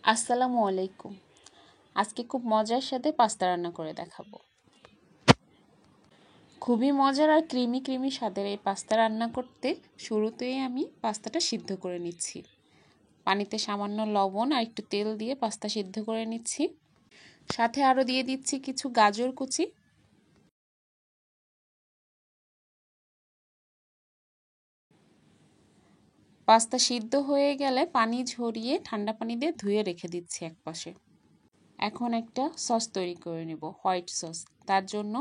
আসসালামু আলাইকুম। আজকে খুব মজার সাথে পাস্তা রান্না করে দেখাবো। খুবই মজার আর ক্রিমি ক্রিমি স্বাদের এই পাস্তা রান্না করতে শুরুতেই আমি পাস্তাটা সিদ্ধ করে নিচ্ছি। পানিতে সামান্য লবণ আর একটু তেল দিয়ে পাস্তা সিদ্ধ করে নিচ্ছি। সাথে আরও দিয়ে দিচ্ছি কিছু গাজর কুচি। পাস্তা সিদ্ধ হয়ে গেলে পানি ঝরিয়ে ঠান্ডা পানি দিয়ে ধুয়ে রেখে দিচ্ছি একপাশে। এখন একটা সস তৈরি করে নেব, হোয়াইট সস। তার জন্য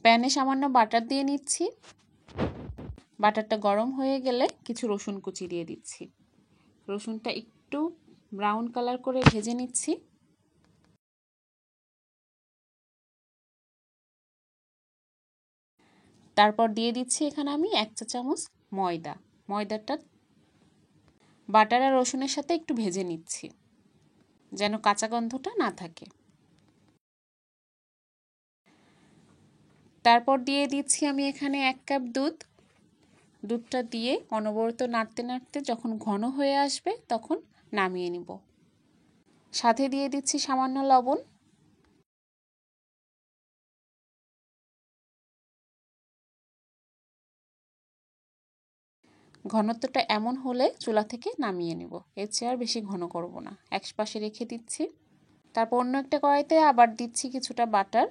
প্যানে সামান্য বাটার দিয়ে নিচ্ছি। বাটারটা গরম হয়ে গেলে কিছু রসুন কুচি দিয়ে দিচ্ছি। রসুনটা একটু ব্রাউন কালার করে ভেজে নিচ্ছি। তারপর দিয়ে দিচ্ছি এখানে আমি 1 চা চামচ ময়দা। ময়দাটা বাটার আর রসুনের সাথে একটু ভেজে নিচ্ছি যেন কাঁচা গন্ধটা না থাকে। তারপর দিয়ে দিচ্ছি আমি এখানে 1 কাপ দুধ। দুধটা দিয়ে অনবরত নাড়তে নাড়তে যখন ঘন হয়ে আসবে তখন নামিয়ে নিব। সাথে দিয়ে দিচ্ছি সামান্য লবণ। ঘনত্বটা এমন হলে চুলা থেকে নামিয়ে নেব। এর চেয়ে আর বেশি ঘন করব না। এক পাশে রেখে দিচ্ছি। তারপর অন্য একটা কড়াইতে আবার দিচ্ছি কিছুটা বাটার।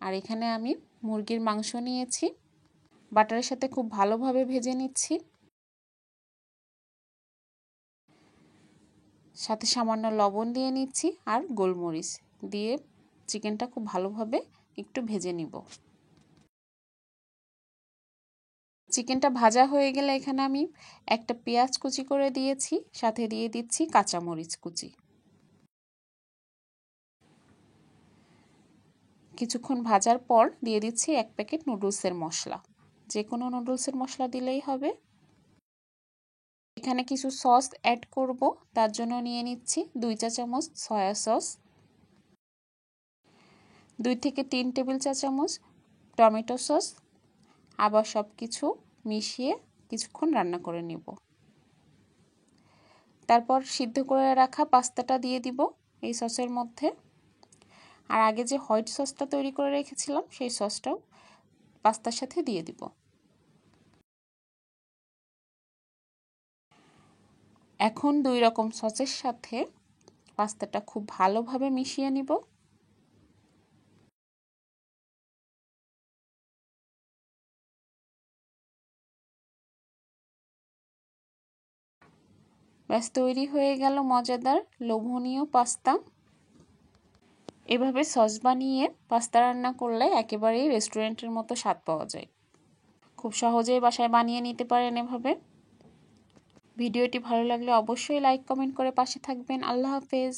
আর এখানে আমি মুরগির মাংস নিয়েছি। বাটারের সাথে খুব ভালোভাবে ভেজে নিচ্ছি। সাথে সামান্য লবণ দিয়ে নিচ্ছি আর গোলমরিচ দিয়ে চিকেনটা খুব ভালোভাবে একটু ভেজে নিব। চিকেনটা ভাজা হয়ে গেলে এখানে আমি একটা পেঁয়াজ কুচি করে দিয়েছি। সাথে দিয়ে দিচ্ছি কাঁচামরিচ কুচি। কিছুক্ষণ ভাজার পর দিয়ে দিচ্ছি 1 প্যাকেট নুডলসের মশলা। যে কোনো নুডলসের মশলা দিলেই হবে। এখানে কিছু সস অ্যাড করব। তার জন্য নিয়ে নিচ্ছি 2 চা চামচ সয়া সস, 2 থেকে 3 টেবিল চা চামচ টমেটো সস। আবার সব কিছু মিশিয়ে কিছুক্ষণ রান্না করে নিব। তারপর সিদ্ধ করে রাখা পাস্তাটা দিয়ে দিব এই সসের মধ্যে। আর আগে যে হোয়াইট সসটা তৈরি করে রেখেছিলাম সেই সসটাও পাস্তার সাথে দিয়ে দিব। এখন 2 রকম সসের সাথে পাস্তাটা খুব ভালোভাবে মিশিয়ে নিব। ব্যাস তৈরি হয়ে গেল মজাদার লোভনীয় পাস্তা। এভাবে সস বানিয়ে পাস্তা রান্না করলে একেবারেই রেস্টুরেন্টের মতো স্বাদ পাওয়া যায়। খুব সহজেই বাসায় বানিয়ে নিতে পারেন এভাবে। ভিডিওটি ভালো লাগলে অবশ্যই লাইক কমেন্ট করে পাশে থাকবেন। আল্লাহ হাফেজ।